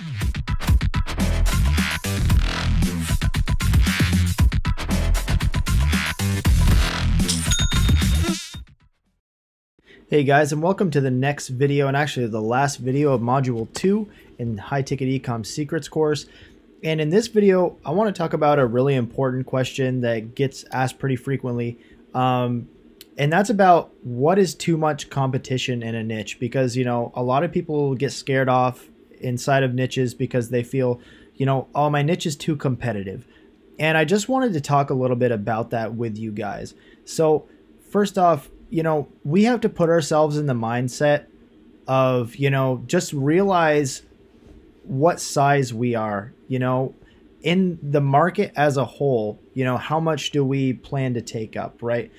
Hey guys, and welcome to the next video, and actually the last video of Module 2 in High Ticket Ecom Secrets course. And in this video, I want to talk about a really important question that gets asked pretty frequently. And that's about what is too much competition in a niche, because, you know, a lot of people get scared off inside of niches because they feel, you know, oh, my niche is too competitive. And I just wanted to talk a little bit about that with you guys. So first off, you know, we have to put ourselves in the mindset of, you know, just realize what size we are, you know, in the market as a whole. You know, how much do we plan to take up, right?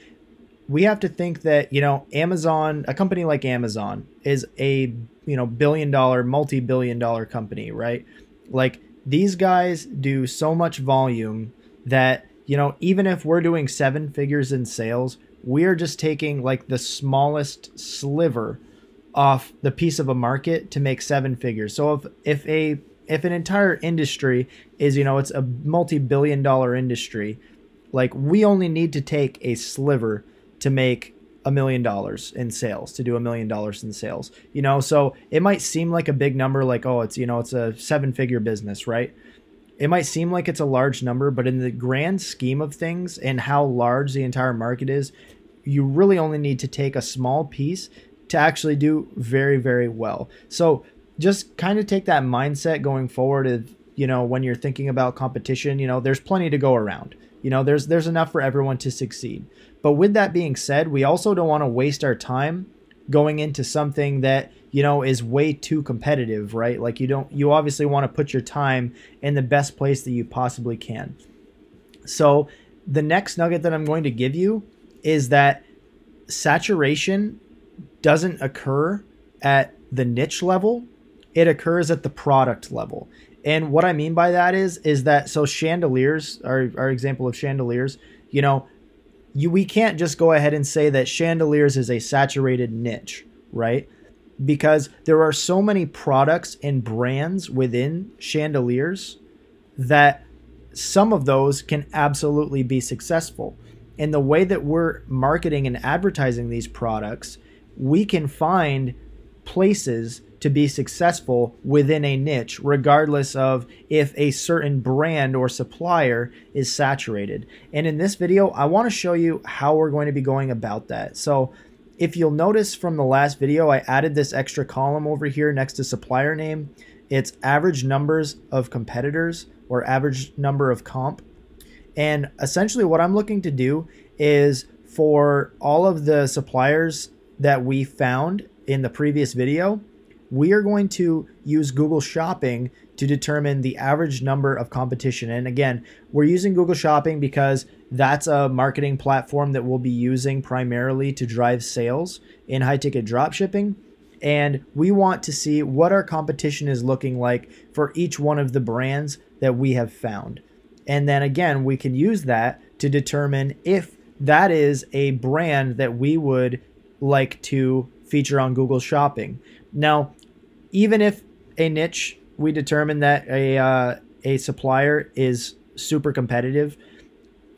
We have to think that, you know, Amazon, a company like Amazon is a, you know, billion-dollar, multi-billion-dollar company, right? Like, these guys do so much volume that, you know, even if we're doing 7 figures in sales, we're just taking like the smallest sliver off the piece of a market to make 7 figures. So if an entire industry is, you know, it's a multi-billion-dollar industry, like, we only need to take a sliver to make $1 million in sales, to do $1 million in sales, you know. So it might seem like a big number, like, oh, it's, you know, it's a 7-figure business, right? It might seem like it's a large number, but in the grand scheme of things and how large the entire market is, you really only need to take a small piece to actually do very, very well. So just kind of take that mindset going forward of, you know, when you're thinking about competition, you know, there's plenty to go around. You know, there's enough for everyone to succeed. But with that being said, we also don't want to waste our time going into something that, you know, is way too competitive, right? Like, you obviously want to put your time in the best place that you possibly can. So the next nugget that I'm going to give you is that saturation doesn't occur at the niche level. It occurs at the product level. And what I mean by that is that, so chandeliers, our example of chandeliers, you know, we can't just go ahead and say that chandeliers is a saturated niche, right? Because there are so many products and brands within chandeliers that some of those can absolutely be successful. And the way that we're marketing and advertising these products, we can find places to be successful within a niche, regardless of if a certain brand or supplier is saturated. And in this video, I want to show you how we're going to be going about that. So if you'll notice from the last video, I added this extra column over here next to supplier name. It's average numbers of competitors, or average number of comp. And essentially what I'm looking to do is, for all of the suppliers that we found in the previous video, we are going to use Google Shopping to determine the average number of competition. And again, we're using Google Shopping because that's a marketing platform that we'll be using primarily to drive sales in high ticket dropshipping. And we want to see what our competition is looking like for each one of the brands that we have found. And then again, we can use that to determine if that is a brand that we would like to feature on Google Shopping. Now, even if a niche, we determine that a supplier is super competitive,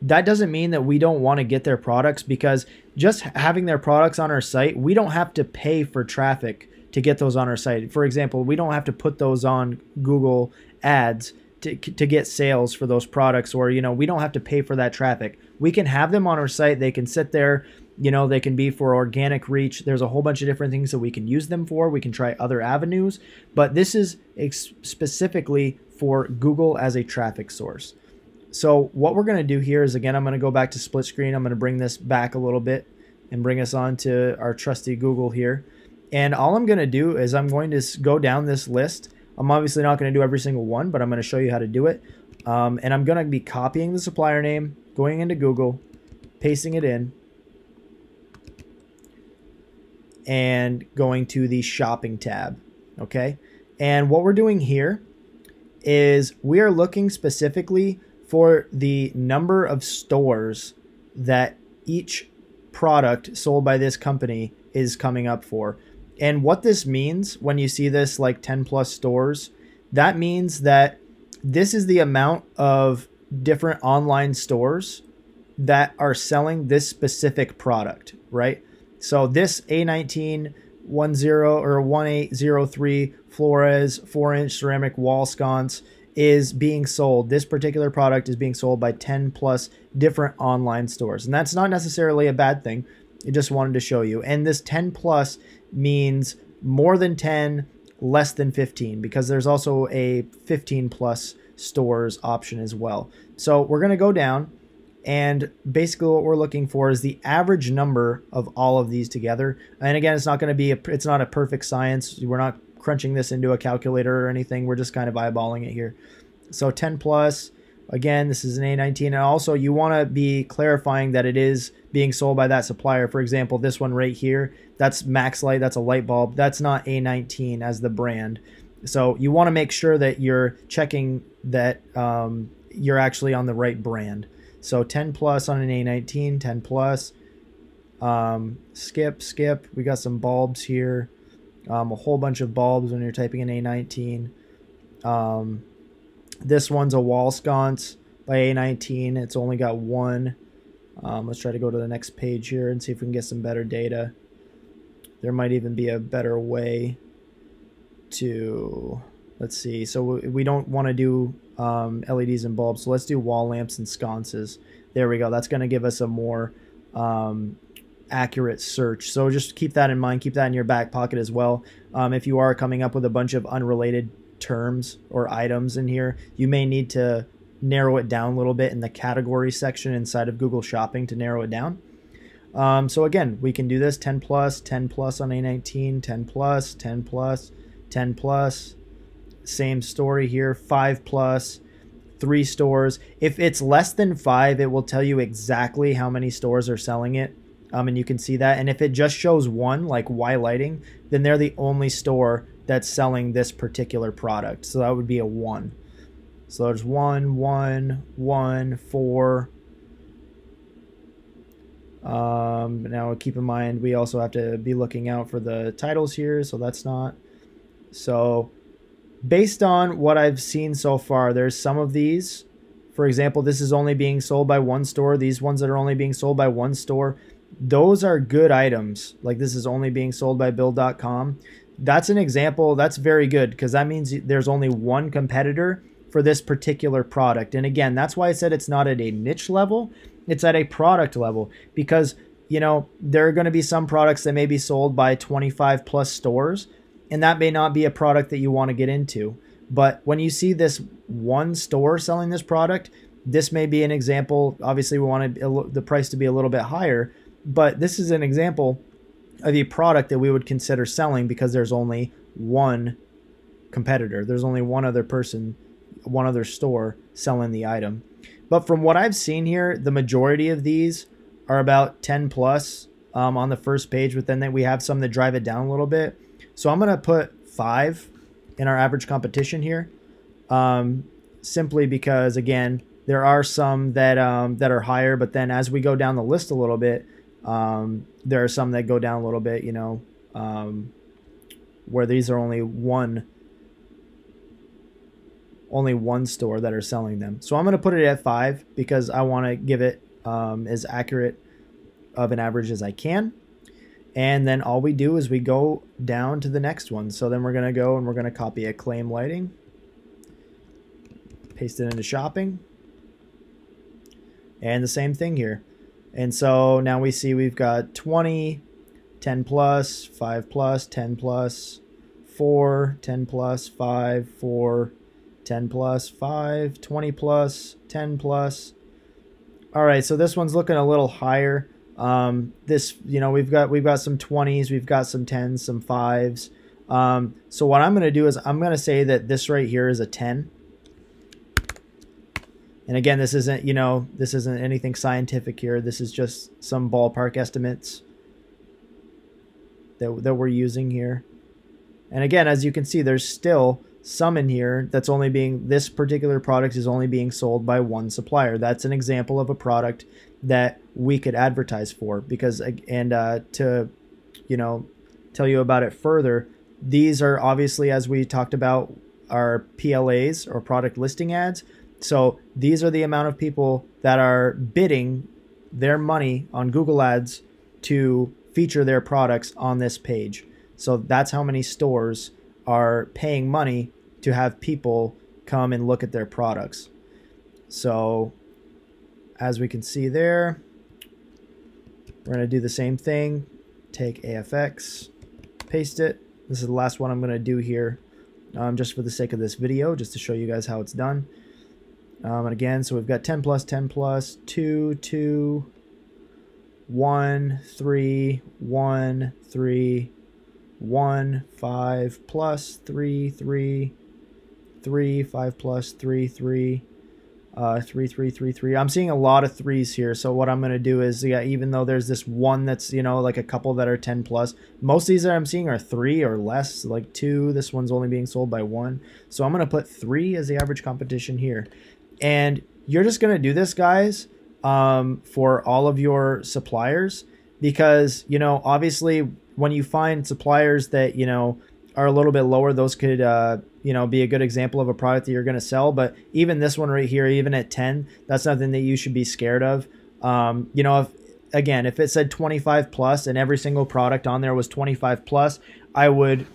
that doesn't mean that we don't want to get their products, because just having their products on our site, we don't have to pay for traffic to get those on our site. For example, we don't have to put those on Google Ads to get sales for those products, or, you know, we don't have to pay for that traffic. We can have them on our site. They can sit there, you know, they can be for organic reach. There's a whole bunch of different things that we can use them for. We can try other avenues, but this is specifically for Google as a traffic source. So what we're going to do here is, again, I'm going to go back to split screen. I'm going to bring this back a little bit and bring us on to our trusty Google here. And all I'm going to do is I'm going to go down this list. I'm obviously not going to do every single one, but I'm going to show you how to do it. And I'm going to be copying the supplier name, going into Google, pasting it in, and going to the shopping tab. Okay. And what we're doing here is we are looking specifically for the number of stores that each product sold by this company is coming up for. And what this means when you see this like 10 plus stores, that means that this is the amount of different online stores that are selling this specific product, right? So this A19 10 or 1803 Flores 4-inch ceramic wall sconce is being sold. This particular product is being sold by 10 plus different online stores. And that's not necessarily a bad thing. I just wanted to show you. And this 10 plus means more than 10, less than 15, because there's also a 15 plus stores option as well. So we're going to go down, and basically what we're looking for is the average number of all of these together. And again, it's not going to be it's not a perfect science. We're not crunching this into a calculator or anything. We're just kind of eyeballing it here. So 10 plus, again, this is an A19. And also you want to be clarifying that it is being sold by that supplier. For example, this one right here, that's Maxlight, that's a light bulb. That's not A19 as the brand. So you want to make sure that you're checking that you're actually on the right brand. So 10 plus on an A19, 10 plus. Skip. We got some bulbs here. A whole bunch of bulbs when you're typing in A19. This one's a wall sconce by A19. It's only got one. Let's try to go to the next page here and see if we can get some better data. There might even be a better way to, let's see. So we don't want to do LEDs and bulbs. So let's do wall lamps and sconces. There we go. That's going to give us a more accurate search. So just keep that in mind. Keep that in your back pocket as well. If you are coming up with a bunch of unrelated terms or items in here, you may need to narrow it down a little bit in the category section inside of Google Shopping to narrow it down. So again, we can do this 10 plus on A19, 10 plus, 10 plus, 10 plus. Same story here, 5 plus, 3 stores. If it's less than 5, it will tell you exactly how many stores are selling it. And you can see that. And if it just shows 1, like Y Lighting, then they're the only store that's selling this particular product. So that would be a 1. So there's 1, 1, 1, 4. Now keep in mind, we also have to be looking out for the titles here. So that's not. So based on what I've seen so far, there's some of these. For example, this is only being sold by 1 store. These ones that are only being sold by 1 store, those are good items. Like this is only being sold by Build.com. That's an example. That's very good because that means there's only 1 competitor for this particular product. And again, that's why I said it's not at a niche level. It's at a product level because, you know, there are going to be some products that may be sold by 25 plus stores, and that may not be a product that you want to get into. But when you see this 1 store selling this product, this may be an example. Obviously, we want the price to be a little bit higher, but this is an example of a product that we would consider selling because there's only 1 competitor. There's only 1 other person, 1 other store selling the item. But from what I've seen here, the majority of these are about 10 plus on the first page, but then we have some that drive it down a little bit. So I'm going to put 5 in our average competition here, simply because, again, there are some that are higher, but then as we go down the list a little bit, there are some that go down a little bit, you know, where these are only one store that are selling them. So I'm going to put it at 5 because I want to give it as accurate of an average as I can. And then all we do is we go down to the next one. So then we're going to go and we're going to copy Acclaim Lighting, paste it into shopping, and the same thing here. And so now we see we've got 20, 10 plus, 5 plus, 10 plus, 4, 10 plus, 5, 4, 10 plus, 5, 20 plus, 10 plus. All right, so this one's looking a little higher. This, you know, we've got some 20s, we've got some 10s, some 5s. So what I'm going to do is I'm going to say that this right here is a 10. And again, this isn't, you know, this isn't anything scientific here. This is just some ballpark estimates that we're using here. And again, as you can see, there's still some in here that's only being, this particular product is only being sold by 1 supplier. That's an example of a product that we could advertise for because, and to, you know, tell you about it further, these are obviously, as we talked about are PLAs, or product listing ads. So these are the amount of people that are bidding their money on Google Ads to feature their products on this page. So that's how many stores are paying money to have people come and look at their products. So as we can see there, we're going to do the same thing. Take AFX, paste it. This is the last one I'm going to do here, just for the sake of this video, just to show you guys how it's done. And again, so we've got 10 plus, 10 plus, 2, 2, 1, 3, 1, 3, 1, 5 plus, 3, 3, 3, 5 plus, 3, 3, 3, 3, 3, 3. I'm seeing a lot of threes here. So what I'm going to do is, yeah, even though there's this one that's, you know, like a couple that are 10 plus, most of these that I'm seeing are 3 or less, like 2. This one's only being sold by 1. So I'm going to put 3 as the average competition here. And you're just going to do this, guys, for all of your suppliers, because, you know, obviously when you find suppliers that, you know, are a little bit lower, those could, you know, be a good example of a product that you're going to sell. But even this one right here, even at 10, that's nothing that you should be scared of. You know, if it said 25 plus and every single product on there was 25 plus, I would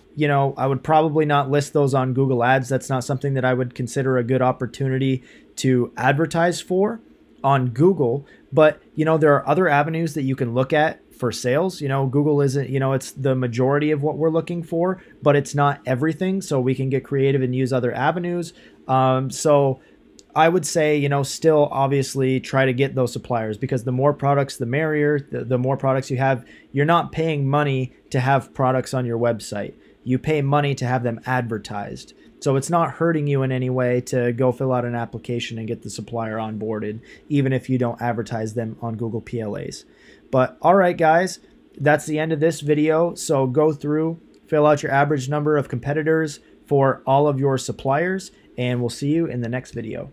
probably not list those on Google Ads. That's not something that I would consider a good opportunity to advertise for on Google. But, you know, there are other avenues that you can look at for sales. You know, Google isn't, you know, it's the majority of what we're looking for, but it's not everything. So we can get creative and use other avenues. So I would say, you know, still obviously try to get those suppliers, because the more products, the merrier. The more products you have, you're not paying money to have products on your website. You pay money to have them advertised. So it's not hurting you in any way to go fill out an application and get the supplier onboarded, even if you don't advertise them on Google PLAs. But all right, guys, that's the end of this video. So go through, fill out your average number of competitors for all of your suppliers, and we'll see you in the next video.